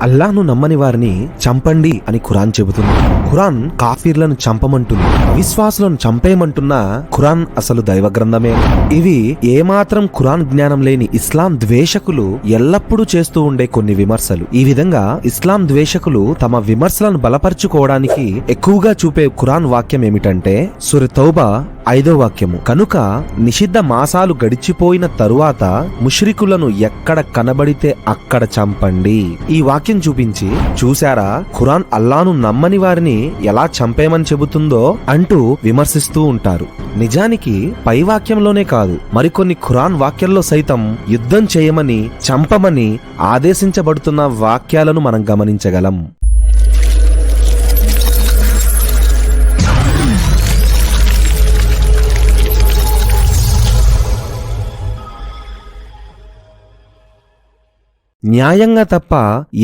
అల్లాను నమ్మని వారిని చంపండి అని ఖురాన్ చెబుతుంది. ఖురాన్ కాఫీర్లను చంపమంటుంది, అవిశ్వాసులను చంపేయమంటున్నా ఖురాన్ అసలు దైవ గ్రంథమే. ఇవి ఏమాత్రం ఖురాన్ జ్ఞానం లేని ఇస్లాం ద్వేషకులు ఎల్లప్పుడూ చేస్తూ ఉండే కొన్ని విమర్శలు. ఈ విధంగా ఇస్లాం ద్వేషకులు తమ విమర్శలను బలపరుచుకోవడానికి ఎక్కువగా చూపే ఖురాన్ వాక్యం ఏమిటంటే సూర తౌబా 5వ వాక్యము, కనుక నిషిద్ధ మాసాలు గడిచిపోయిన తరువాత ముష్రికులను ఎక్కడ కనబడితే అక్కడ చంపండి. ఈ వాక్యం చూపించి చూశారా ఖురాన్ అల్లాను నమ్మని వారిని ఎలా చంపేమని చెబుతుందో అంటూ విమర్శిస్తూ ఉంటారు. నిజానికి పై వాక్యంలోనే కాదు, మరికొన్ని ఖురాన్ వాక్యాల్లో సైతం యుద్ధం చేయమని చంపమని ఆదేశించబడుతున్న వాక్యాలను మనం గమనించగలం. న్యాయంగా తప్ప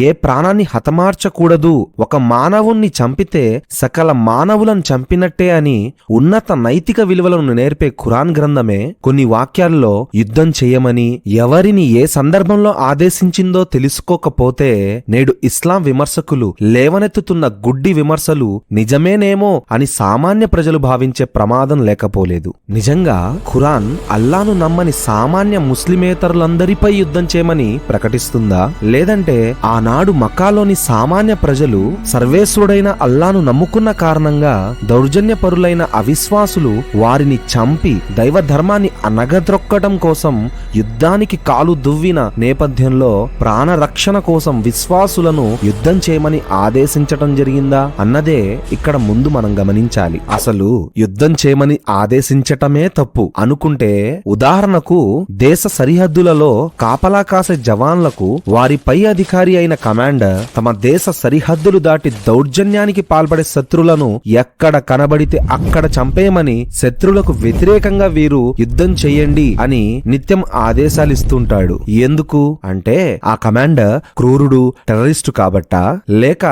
ఏ ప్రాణాన్ని హతమార్చకూడదు, ఒక మానవుణ్ణి చంపితే సకల మానవులను చంపినట్టే అని ఉన్నత నైతిక విలువలను నేర్పే ఖురాన్ గ్రంథమే కొన్ని వాక్యాల్లో యుద్ధం చేయమని ఎవరిని ఏ సందర్భంలో ఆదేశించిందో తెలుసుకోకపోతే నేడు ఇస్లాం విమర్శకులు లేవనెత్తుతున్న గుడ్డి విమర్శలు నిజమేనేమో అని సామాన్య ప్రజలు భావించే ప్రమాదం లేకపోలేదు. నిజంగా ఖురాన్ అల్లాను నమ్మని సామాన్య ముస్లిమేతరులందరిపై యుద్ధం చేయమని ప్రకటిస్తుంది, లేదంటే ఆనాడు మక్కాలోని సామాన్య ప్రజలు సర్వేశ్వరుడైన అల్లాను నమ్ముకున్న కారణంగా దౌర్జన్యపరులైన అవిశ్వాసులు వారిని చంపి దైవ ధర్మాన్ని అనగద్రొక్కడం కోసం యుద్ధానికి కాలు దువ్విన నేపథ్యంలో ప్రాణరక్షణ కోసం విశ్వాసులను యుద్ధం చేయమని ఆదేశించటం జరిగిందా అన్నదే ఇక్కడ ముందు మనం గమనించాలి. అసలు యుద్ధం చేయమని ఆదేశించటమే తప్పు అనుకుంటే, ఉదాహరణకు దేశ సరిహద్దులలో కాపలా కాసే జవాన్లకు వారి పై అధికారి అయిన కమాండర్ తమ దేశ సరిహద్దులు దాటి దౌర్జన్యానికి పాల్పడే శత్రులను ఎక్కడ కనబడితే అక్కడ చంపేయమని శత్రులకు వ్యతిరేకంగా వీరు యుద్ధం చెయ్యండి అని నిత్యం ఆదేశాలు ఇస్తుంటాడు. ఎందుకు అంటే ఆ కమాండర్ క్రూరుడు, టెర్రరిస్టు కాబట్టా, లేక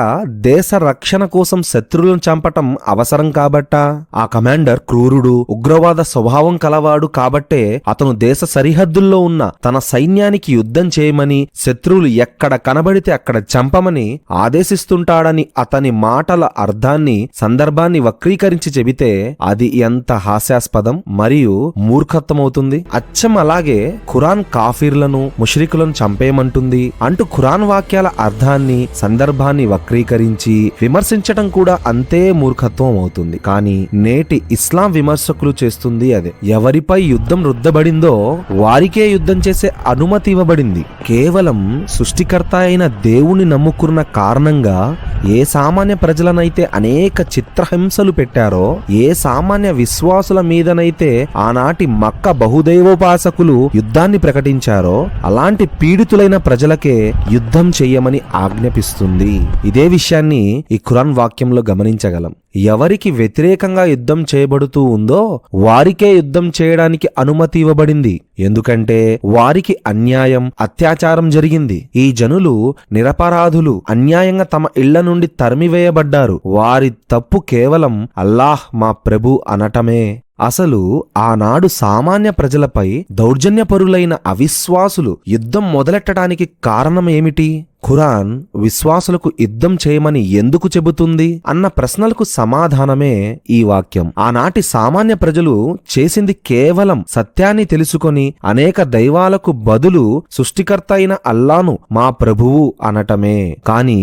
దేశ రక్షణ కోసం శత్రువులను చంపటం అవసరం కాబట్టా? ఆ కమాండర్ క్రూరుడు, ఉగ్రవాద స్వభావం కలవాడు కాబట్టే అతను దేశ సరిహద్దుల్లో ఉన్న తన సైన్యానికి యుద్ధం చేయమని శత్రువులు ఎక్కడ కనబడితే అక్కడ చంపమని ఆదేశిస్తుంటాడని అతని మాటల అర్థాన్ని, సందర్భాన్ని వక్రీకరించి చెబితే అది ఎంత హాస్యాస్పదం మరియు మూర్ఖత్వమవుతుంది. అచ్చం అలాగే ఖురాన్ కాఫీర్లను, ముష్రికులను చంపేయమంటుంది అంటూ ఖురాన్ వాక్యాల అర్థాన్ని, సందర్భాన్ని వక్రీకరించి విమర్శించటం కూడా అంతే మూర్ఖత్వం అవుతుంది. కానీ నేటి ఇస్లాం విమర్శకులు చేస్తుంది అదే. ఎవరిపై యుద్ధం రుద్దబడిందో వారికే యుద్ధం చేసే అనుమతి ఇవ్వబడింది. కేవలం సృష్టికర్త అయిన దేవుణ్ణి నమ్ముకున్న కారణంగా ఏ సామాన్య ప్రజలనైతే అనేక చిత్రహింసలు పెట్టారో, ఏ సామాన్య విశ్వాసుల మీదనైతే ఆనాటి మక్క బహుదైవోపాసకులు యుద్ధాన్ని ప్రకటించారో అలాంటి పీడితులైన ప్రజలకే యుద్ధం చెయ్యమని ఆజ్ఞాపిస్తుంది. ఇదే విషయాన్ని ఈ ఖురాన్ వాక్యంలో గమనించగలం. ఎవరికి వ్యతిరేకంగా యుద్ధం చేయబడుతూ ఉందో వారికే యుద్ధం చేయడానికి అనుమతి ఇవ్వబడింది. ఎందుకంటే వారికి అన్యాయం, అత్యాచారం జరిగింది. ఈ జనులు నిరపరాధులు, అన్యాయంగా తమ ఇళ్ల నుండి తరిమివేయబడ్డారు. వారి తప్పు కేవలం అల్లాహ్ మా ప్రభు అనటమే. అసలు ఆనాడు సామాన్య ప్రజలపై దౌర్జన్యపరులైన అవిశ్వాసులు యుద్ధం మొదలెట్టడానికి కారణం ఏమిటి? ఖురాన్ విశ్వాసులకు యుద్ధం చేయమని ఎందుకు చెబుతుంది అన్న ప్రశ్నలకు సమాధానమే ఈ వాక్యం. ఆనాటి సామాన్య ప్రజలు చేసింది కేవలం సత్యాన్ని తెలుసుకొని అనేక దైవాలకు బదులు సృష్టికర్త అయిన అల్లాను మా ప్రభువు అనటమే. కాని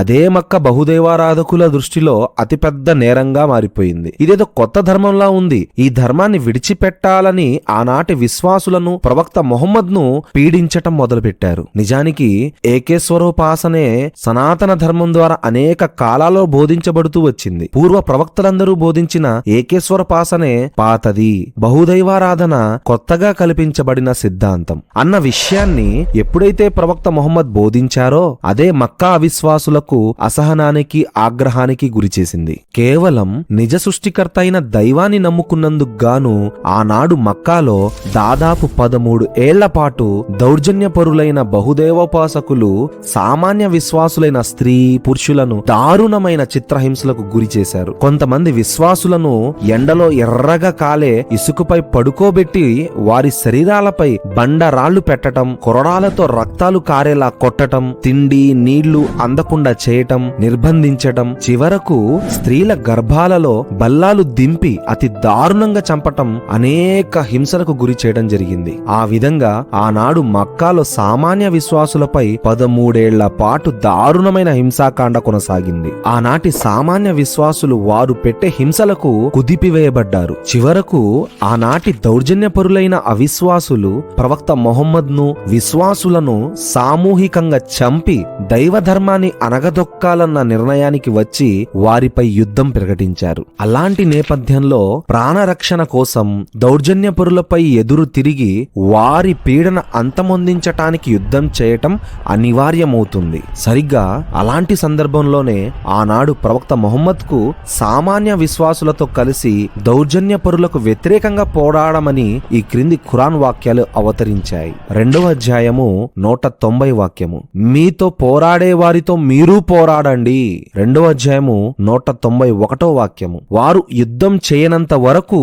అదే మక్క బహుదైవారాధకుల దృష్టిలో అతిపెద్ద నేరంగా మారిపోయింది. ఇదేదో కొత్త ధర్మంలా ఉంది. ఈ ధర్మాన్ని విడిచిపెట్టాలని ఆనాటి విశ్వాసులను, ప్రవక్త మొహమ్మద్ను పీడించటం మొదలుపెట్టారు. నిజానికి ఏకేశ్వరోపాసనే సనాతన ధర్మం ద్వారా అనేక కాలాల్లో బోధించబడుతూ వచ్చింది. పూర్వ ప్రవక్తలందరూ బోధించిన ఏకేశ్వరోపాసనే పాతది, బహుదైవారాధన కొత్తగా కల్పించబడిన సిద్ధాంతం అన్న విషయాన్ని ఎప్పుడైతే ప్రవక్త మొహమ్మద్ బోధించారో అదే మక్కా అవిశ్వాసులకు అసహనానికి, ఆగ్రహానికి గురిచేసింది. కేవలం నిజ సృష్టికర్త అయిన దైవాన్ని నమ్ముకున్నందుకు గాను ఆనాడు మక్కాలో దాదాపు 13 ఏళ్ల పాటు దౌర్జన్యపరులైన బహుదేవోపాసకులు సామాన్య విశ్వాసులైన స్త్రీ పురుషులను దారుణమైన చిత్రహింసలకు గురి చేశారు. కొంతమంది విశ్వాసులను ఎండలో ఎర్రగా కాలే ఇసుకపై పడుకోబెట్టి వారి శరీరాలపై బండరాళ్లు పెట్టటం, కొరడాలతో రక్తాలు కారేలా కొట్టటం, తిండి నీళ్లు అందకుండా చేయటం, నిర్బంధించటం, చివరకు స్త్రీల గర్భాలలో బల్లాలు దింపి అతి దారుణంగా చంపటం, అనేక హింసలకు గురి చేయడం జరిగింది. ఆ విధంగా ఆనాడు మక్కాలో సామాన్య విశ్వాసులపై 13 ఏళ్ల పాటు దారుణమైన హింసాకాండ కొనసాగింది. ఆనాటి సామాన్య విశ్వాసులు వారు పెట్టే హింసలకు కుదిపివేయబడ్డారు. చివరకు ఆనాటి దౌర్జన్యపరులైన అవిశ్వాసులు ప్రవక్త మొహమ్మద్ ను విశ్వాసులను సామూహికంగా చంపి దైవ ధర్మాన్ని అనగదొక్కాలన్న నిర్ణయానికి వచ్చి వారిపై యుద్ధం ప్రకటించారు. అలాంటి నేపథ్యంలో ప్రాణరక్షణ కోసం దౌర్జన్యపరులపై ఎదురు తిరిగి వారి పీడన అంతమొందించటానికి యుద్ధం చేయటం అనివార్యమవుతుంది. సరిగ్గా అలాంటి సందర్భంలోనే ఆనాడు ప్రవక్త మొహమ్మద్ కు సామాన్య విశ్వాసులతో కలిసి దౌర్జన్యపరులకు వ్యతిరేకంగా పోరాడమని ఈ క్రింది ఖురాన్ వాక్యాలు అవతరించాయి. 2వ అధ్యాయము 190 వాక్యము, మీతో పోరాడే వారితో మీరు పోరాడండి. 2వ అధ్యాయము 191 వాక్యము, వారు యుద్ధం చేయనంత వరకు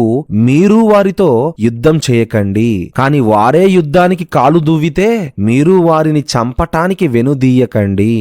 మీరు వారితో యుద్ధం చేయకండి, కాని వారే యుద్ధానికి కాలు దువ్వితే మీరు వారిని చంపటానికి వెనుదీయకండి.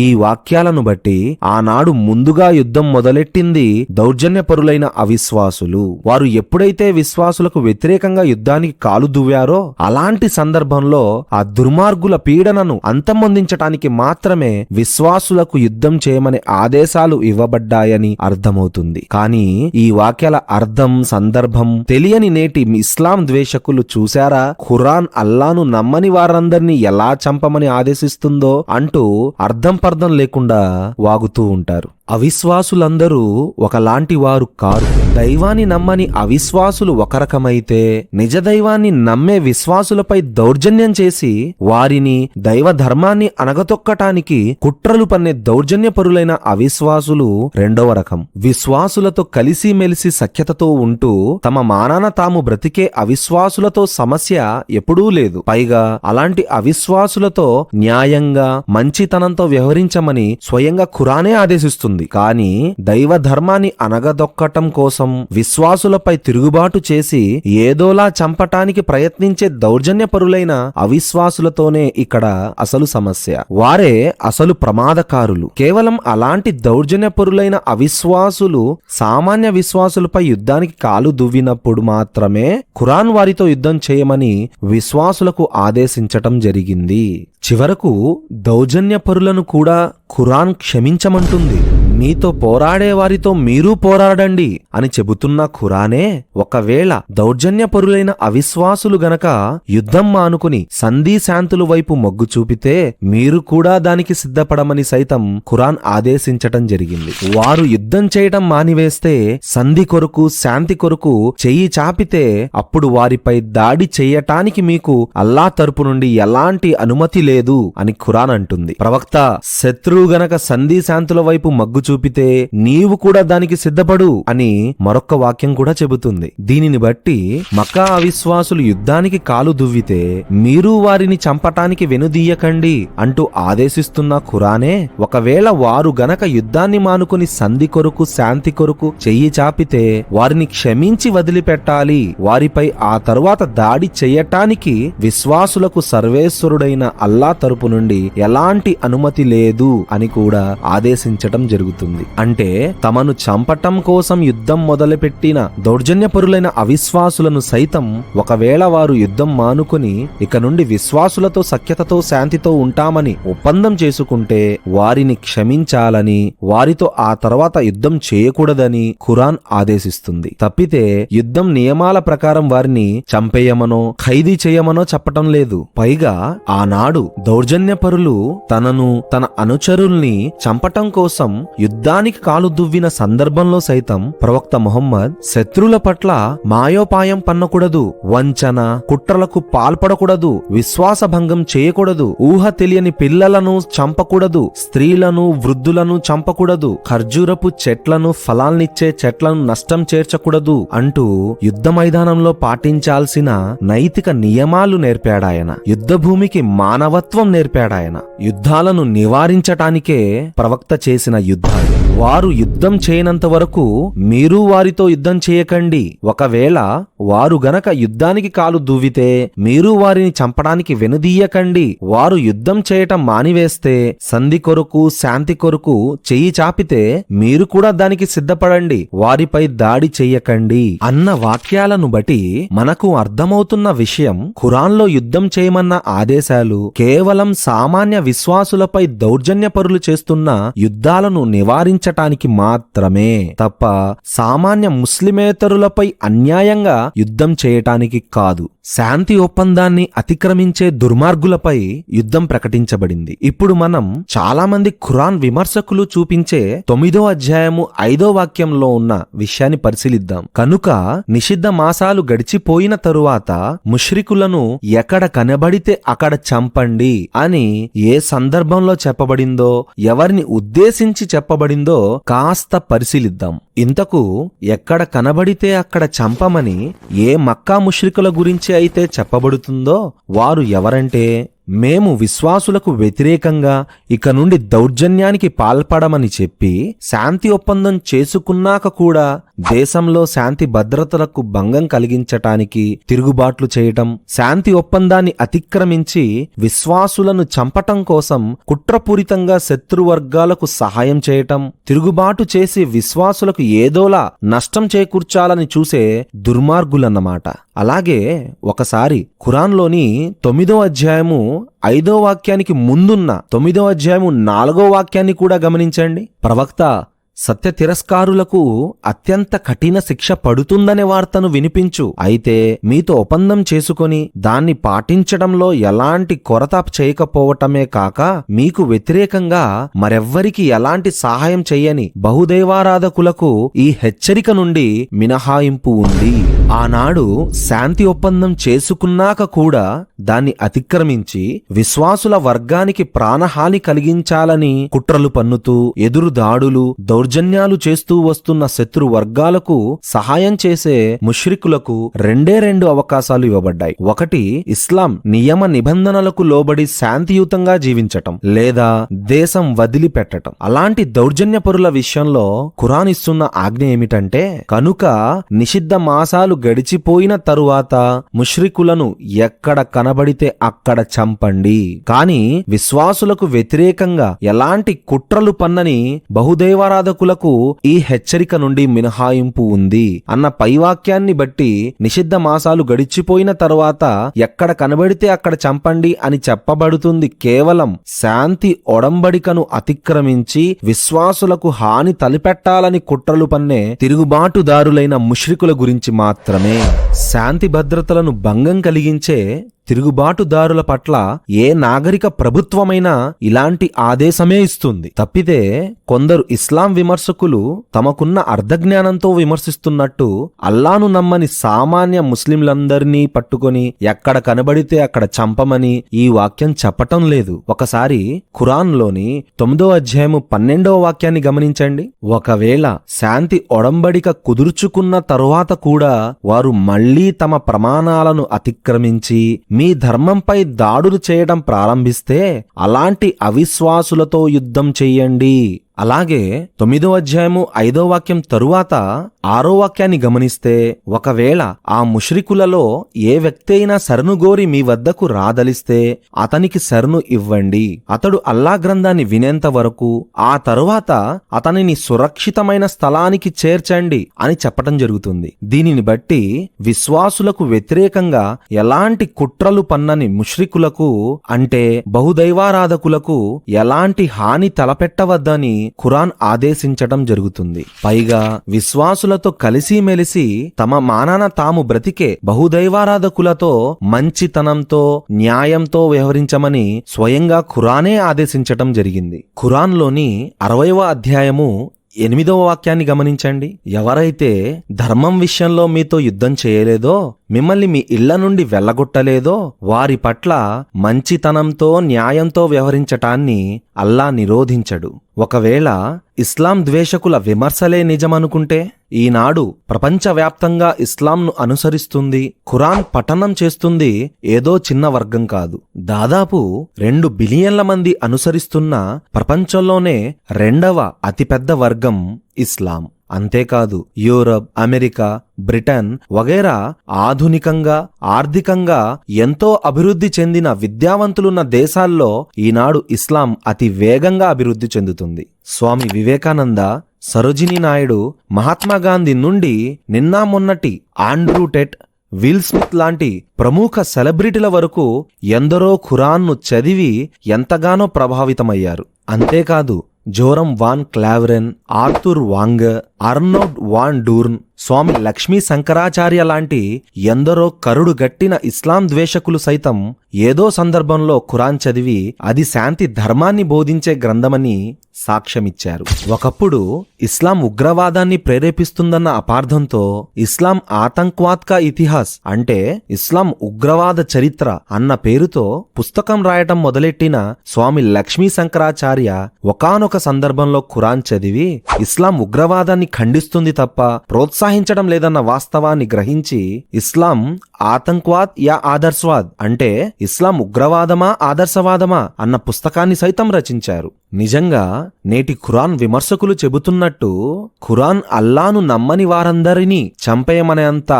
ఈ వాక్యాలను బట్టి ఆనాడు ముందుగా యుద్ధం మొదలెట్టింది దౌర్జన్యపరులైన అవిశ్వాసులు. వారు ఎప్పుడైతే విశ్వాసులకు వ్యతిరేకంగా యుద్ధానికి కాలు దువ్వారో అలాంటి సందర్భంలో ఆ దుర్మార్గుల పీడనను అంతమొందించటానికి మాత్రమే విశ్వాసులకు యుద్ధం చేయమనే ఆదేశాలు ఇవ్వబడ్డాయని అర్థమవుతుంది. కానీ ఈ వాక్యాల అర్థం సందర్భం తెలియని నేటి ఇస్లాం ద్వేషకులు చూశారా, ఖురాన్ అల్లాను నమ్మని వారందరినీ ఎలా చంపమని ఆదేశిస్తుందో అంటూ అర్థం పర్థం లేకుండా వాగుతూ ఉంటారు. అవిశ్వాసులందరూ ఒకలాంటి వారు కారు. దైవాన్ని నమ్మని అవిశ్వాసులు ఒక రకమైతే, నిజ దైవాన్ని నమ్మే విశ్వాసులపై దౌర్జన్యం చేసి వారిని దైవ ధర్మాన్ని అనగతొక్కటానికి కుట్రలు పన్నే దౌర్జన్యపరులైన అవిశ్వాసులు రెండవ రకం. విశ్వాసులతో కలిసిమెలిసి సఖ్యతతో ఉంటూ తమ మానాన తాము బ్రతికే అవిశ్వాసులతో సమస్య ఎప్పుడూ లేదు. పైగా అలాంటి అవిశ్వాసులతో న్యాయంగా మంచితనంతో వ్యవహరించమని స్వయంగా ఖురానే ఆదేశిస్తుంది. కానీ దైవ ధర్మాన్ని అనగదొక్కటం కోసం విశ్వాసులపై తిరుగుబాటు చేసి ఏదోలా చంపటానికి ప్రయత్నించే దౌర్జన్యపరులైన అవిశ్వాసులతోనే ఇక్కడ అసలు సమస్య. వారే అసలు ప్రమాదకారులు. కేవలం అలాంటి దౌర్జన్యపరులైన అవిశ్వాసులు సామాన్య విశ్వాసులపై యుద్ధానికి కాలు దువ్వినప్పుడు మాత్రమే ఖురాన్ వారితో యుద్ధం చేయమని విశ్వాసులకు ఆదేశించటం జరిగింది. చివరకు దౌర్జన్యపరులను కూడా ఖురాన్ క్షమించమంటుంది. మీతో పోరాడే వారితో మీరు పోరాడండి అని చెబుతున్న ఖురానే ఒకవేళ దౌర్జన్యపరులైన అవిశ్వాసులు గనక యుద్ధం మానుకుని సంధి శాంతుల వైపు మొగ్గు చూపితే మీరు కూడా దానికి సిద్ధపడమని సైతం ఖురాన్ ఆదేశించటం జరిగింది. వారు యుద్ధం చేయటం మానివేస్తే సంధి కొరకు శాంతి కొరకు చెయ్యి చాపితే అప్పుడు వారిపై దాడి చెయ్యటానికి మీకు అల్లా తరపు నుండి ఎలాంటి అనుమతి లేదు అని ఖురాన్ అంటుంది. ప్రవక్త శత్రువు గనక సంధి శాంతుల వైపు మగ్గు చూపితే నీవు కూడా దానికి సిద్ధపడు అని మరొక్క వాక్యం కూడా చెబుతుంది. దీనిని బట్టి మక్కా అవిశ్వాసులు యుద్ధానికి కాలు దువ్వితే మీరు వారిని చంపటానికి వెనుదీయకండి అంటూ ఆదేశిస్తున్న ఖురానే ఒకవేళ వారు గనక యుద్ధాన్ని మానుకుని సంధి కొరకు శాంతి కొరకు చెయ్యి చాపితే వారిని క్షమించి వదిలిపెట్టాలి, వారిపై ఆ తరువాత దాడి చెయ్యటానికి విశ్వాసులకు సర్వేశ్వరుడైన అల్లా తరపు నుండి ఎలాంటి అనుమతి లేదు అని కూడా ఆదేశించటం జరుగుతుంది. అంటే తమను చంపటం కోసం యుద్ధం మొదలుపెట్టిన దౌర్జన్యపరులైన అవిశ్వాసులను సైతం ఒకవేళ వారు యుద్ధం మానుకుని ఇక నుండి విశ్వాసులతో సఖ్యతతో శాంతితో ఉంటామని ఒప్పందం చేసుకుంటే వారిని క్షమించాలని, వారితో ఆ తర్వాత యుద్ధం చేయకూడదని ఖురాన్ ఆదేశిస్తుంది. తప్పితే యుద్ధం నియమాల ప్రకారం వారిని చంపేయమనో ఖైదీ చేయమనో చెప్పటం లేదు. పైగా ఆనాడు దౌర్జన్యపరులు తనను తన అనుచరుల్ని చంపటం కోసం యుద్ధానికి కాలు దువ్విన సందర్భంలో సైతం ప్రవక్త ముహమ్మద్ శత్రువుల పట్ల మాయోపాయం పన్నకూడదు, వంచన కుట్రలకు పాల్పడకూడదు, విశ్వాసభంగం చేయకూడదు, ఊహ తెలియని పిల్లలను చంపకూడదు, స్త్రీలను వృద్ధులను చంపకూడదు, ఖర్జూరపు చెట్లను ఫలాల్నిచ్చే చెట్లను నష్టం చేర్చకూడదు అంటూ యుద్ధ మైదానంలో పాటించాల్సిన నైతిక నియమాలు నేర్పాడాయన. యుద్ధభూమికి మానవత్వం నేర్పాడాయన. యుద్ధాలను నివారించటానికే ప్రవక్త చేసిన యుద్ధాలు. వారు యుద్ధం చేయనంత వరకు మీరు వారితో యుద్ధం చేయకండి. ఒకవేళ వారు గనక యుద్ధానికి కాలు దువ్వితే మీరు వారిని చంపడానికి వెనుదీయకండి. వారు యుద్ధం చేయటం మానివేస్తే, సంధి కొరకు శాంతి కొరకు చెయ్యి చాపితే మీరు కూడా దానికి సిద్ధపడండి. వారిపై దాడి చెయ్యకండి అన్న వాక్యాలను బట్టి మనకు అర్థమవుతున్న విషయం, ఖురాన్లో యుద్ధం చేయమన్న ఆదేశాలు కేవలం సామాన్య విశ్వాసులపై దౌర్జన్యపరులు చేస్తున్న యుద్ధాలను నివారించటానికి మాత్రమే తప్ప సామాన్య ముస్లిమేతరులపై అన్యాయంగా యుద్ధం చేయటానికి కాదు. శాంతి ఒప్పందాన్ని అతిక్రమించే దుర్మార్గులపై యుద్ధం ప్రకటించబడింది. ఇప్పుడు మనం చాలా మంది ఖురాన్ విమర్శకులు చూపించే 9వ అధ్యాయము 5వ వాక్యంలో ఉన్న విషయాన్ని పరిశీలిద్దాం. కనుక నిషిద్ధ మాసాలు గడిచిపోయిన తరువాత ముష్రికులను ఎక్కడ కనబడితే అక్కడ చంపండి అని ఏ సందర్భంలో చెప్పబడిందో, ఎవరిని ఉద్దేశించి చెప్పబడిందో కాస్త పరిశీలిద్దాం. ఇంతకు ఎక్కడ కనబడితే అక్కడ చంపమని ఏ మక్కా ముష్రికుల గురించి అయితే చెప్పబడుతుందో వారు ఎవరంటే, మేము విశ్వాసులకు వ్యతిరేకంగా ఇక నుండి దౌర్జన్యానికి పాల్పడమని చెప్పి శాంతి ఒప్పందం చేసుకున్నాక కూడా దేశంలో శాంతి భద్రతలకు భంగం కలిగించటానికి తిరుగుబాట్లు చేయటం, శాంతి ఒప్పందాన్ని అతిక్రమించి విశ్వాసులను చంపటం కోసం కుట్రపూరితంగా శత్రువర్గాలకు సహాయం చేయటం, తిరుగుబాటు చేసి విశ్వాసులకు ఏదోలా నష్టం చేకూర్చాలని చూసే దుర్మార్గులన్నమాట. అలాగే ఒకసారి ఖురాన్లోని 9వ అధ్యాయము 5వ వాక్యానికి ముందున్న 9వ అధ్యాయము 4వ వాక్యాన్ని కూడా గమనించండి. ప్రవక్త సత్య తిరస్కారులకు అత్యంత కఠిన శిక్ష పడుతుందనే వార్తను వినిపించు. అయితే మీతో ఒప్పందం చేసుకొని దాన్ని పాటించడంలో ఎలాంటి కొరత చేయకపోవటమే కాక మీకు వ్యతిరేకంగా మరెవ్వరికి ఎలాంటి సహాయం చెయ్యని బహుదైవారాధకులకు ఈ హెచ్చరిక నుండి మినహాయింపు ఉంది. ఆనాడు శాంతి ఒప్పందం చేసుకున్నాక కూడా దాన్ని అతిక్రమించి విశ్వాసుల వర్గానికి ప్రాణహాని కలిగించాలని కుట్రలు పన్నుతూ ఎదురు దాడులు దౌర్జన్యాలు చేస్తూ వస్తున్న శత్రు వర్గాలకు సహాయం చేసే ముష్రికులకు రెండు అవకాశాలు ఇవ్వబడ్డాయి. ఒకటి, ఇస్లాం నియమ నిబంధనలకు లోబడి శాంతియుతంగా జీవించటం, లేదా దేశం వదిలిపెట్టటం. అలాంటి దౌర్జన్యపరుల విషయంలో ఖురాన్ ఇస్తున్న ఆజ్ఞ ఏమిటంటే, కనుక నిషిద్ధ మాసాలు గడిచిపోయిన తరువాత ముష్రికులను ఎక్కడ కనబడితే అక్కడ చంపండి. కాని విశ్వాసులకు వ్యతిరేకంగా ఎలాంటి కుట్రలు పన్నని బహుదైవారాధకులకు ఈ హెచ్చరిక నుండి మినహాయింపు ఉంది అన్న పైవాక్యాన్ని బట్టి నిషిద్ధ మాసాలు గడిచిపోయిన తరువాత ఎక్కడ కనబడితే అక్కడ చంపండి అని చెప్పబడుతుంది కేవలం శాంతి ఒడంబడికను అతిక్రమించి విశ్వాసులకు హాని తలపెట్టాలని కుట్రలు పన్నే తిరుగుబాటుదారులైన ముష్రికుల గురించి మాత్రమే. శాంతి భద్రతలను భంగం కలిగించే తిరుగుబాటుదారుల పట్ల ఏ నాగరిక ప్రభుత్వమైనా ఇలాంటి ఆదేశమే ఇస్తుంది. తప్పితే కొందరు ఇస్లాం విమర్శకులు తమకున్న అర్ధజ్ఞానంతో విమర్శిస్తున్నట్టు అల్లాను నమ్మని సామాన్య ముస్లింలందరినీ పట్టుకొని ఎక్కడ కనబడితే అక్కడ చంపమని ఈ వాక్యం చెప్పటం లేదు. ఒకసారి ఖురాన్లోని 9వ అధ్యాయము 12వ వాక్యాన్ని గమనించండి. ఒకవేళ శాంతి ఒడంబడిక కుదుర్చుకున్న తరువాత కూడా వారు మళ్లీ తమ ప్రమాణాలను అతిక్రమించి మీ ధర్మంపై దాడులు చేయడం ప్రారంభిస్తే అలాంటి అవిశ్వాసులతో యుద్ధం చెయ్యండి. అలాగే 9వ అధ్యాయము 5వ వాక్యం తరువాత 6వ వాక్యాన్ని గమనిస్తే, ఒకవేళ ఆ ముష్రికులలో ఏ వ్యక్తి అయినా శరణుగోరి మీ వద్దకు రాదలిస్తే అతనికి శరణు ఇవ్వండి. అతడు అల్లా గ్రంథాన్ని వినేంత వరకు ఆ తరువాత అతనిని సురక్షితమైన స్థలానికి చేర్చండి అని చెప్పటం జరుగుతుంది. దీనిని బట్టి విశ్వాసులకు వ్యతిరేకంగా ఎలాంటి కుట్రలు పన్నని ముష్రికులకు అంటే బహుదైవారాధకులకు ఎలాంటి హాని తలపెట్టవద్దని ఖురాన్ ఆదేశించటం జరుగుతుంది. పైగా విశ్వాసులతో కలిసిమెలిసి తమ మానాన తాము బ్రతికే బహుదైవారాధకులతో మంచితనంతో న్యాయంతో వ్యవహరించమని స్వయంగా ఖురానే ఆదేశించటం జరిగింది. ఖురాన్లోని 60వ అధ్యాయము 8వ వాక్యాన్ని గమనించండి. ఎవరైతే ధర్మం విషయంలో మీతో యుద్ధం చేయలేదో, మిమ్మల్ని మీ ఇళ్ల నుండి వెళ్లగొట్టలేదో వారి పట్ల మంచితనంతో న్యాయంతో వ్యవహరించటాన్ని అల్లా నిరోధించడు. ఒకవేళ ఇస్లాం ద్వేషకుల విమర్శలే నిజమనుకుంటే, ఈనాడు ప్రపంచవ్యాప్తంగా ఇస్లాంను అనుసరిస్తుంది, ఖురాన్ పఠనం చేస్తుంది ఏదో చిన్న వర్గం కాదు. దాదాపు 2 బిలియన్ల మంది అనుసరిస్తున్న ప్రపంచంలోనే 2వ అతిపెద్ద వర్గం ఇస్లాం. అంతేకాదు యూరప్, అమెరికా, బ్రిటన్ వగైరా ఆధునికంగా ఆర్థికంగా ఎంతో అభివృద్ధి చెందిన విద్యావంతులున్న దేశాల్లో ఈనాడు ఇస్లాం అతి వేగంగా అభివృద్ధి చెందుతుంది. స్వామి వివేకానంద, సరోజినీ నాయుడు, మహాత్మాగాంధీ నుండి నిన్న మొన్నటి ఆండ్రూ టెట్, విల్ స్మిత్ లాంటి ప్రముఖ సెలబ్రిటీల వరకు ఎందరో ఖురాన్ను చదివి ఎంతగానో ప్రభావితమయ్యారు. అంతేకాదు జోరం వాన్ క్లావెరెన్, ఆర్థుర్ వాంగ్, అర్నోల్డ్ వాన్ డూర్న్, స్వామి లక్ష్మీ శంకరాచార్య లాంటి ఎందరో కరుడు గట్టిన ఇస్లాం ద్వేషకులు సైతం ఏదో సందర్భంలో ఖురాన్ చదివి అది శాంతి ధర్మాన్ని బోధించే గ్రంథమని సాక్ష్యమిచ్చారు. ఒకప్పుడు ఇస్లాం ఉగ్రవాదాన్ని ప్రేరేపిస్తుందన్న అపార్థంతో ఇస్లాం ఆతంక్వాద్ కా ఇతిహాస్ అంటే ఇస్లాం ఉగ్రవాద చరిత్ర అన్న పేరుతో పుస్తకం రాయటం మొదలెట్టిన స్వామి లక్ష్మీ శంకరాచార్య ఒకానొక సందర్భంలో ఖురాన్ చదివి ఇస్లాం ఉగ్రవాదాన్ని ఖండిస్తుంది తప్ప ప్రోత్సహించడం లేదన్న వాస్తవాన్ని గ్రహించి ఇస్లాం ఆతంక్వాద్ యా ఆదర్శవాద్ అంటే ఇస్లాం ఉగ్రవాదమా ఆదర్శవాదమా అన్న పుస్తకాన్ని సైతం రచించారు. నిజంగా నేటి ఖురాన్ విమర్శకులు చెబుతున్నట్టు ఖురాన్ అల్లాను నమ్మని వారందరినీ చంపేయమనేంత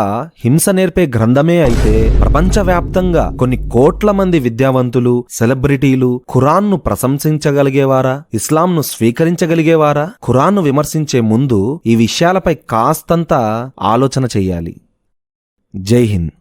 హింస నేర్పే గ్రంథమే అయితే, ప్రపంచవ్యాప్తంగా కొన్ని కోట్ల మంది విద్యావంతులు, సెలబ్రిటీలు ఖురాన్ను ప్రశంసించగలిగేవారా, ఇస్లాంను స్వీకరించగలిగేవారా? ఖురాన్ను విమర్శించే ముందు ఈ విషయాలపై కాస్తంత ఆలోచన చెయ్యాలి. జై హింద్.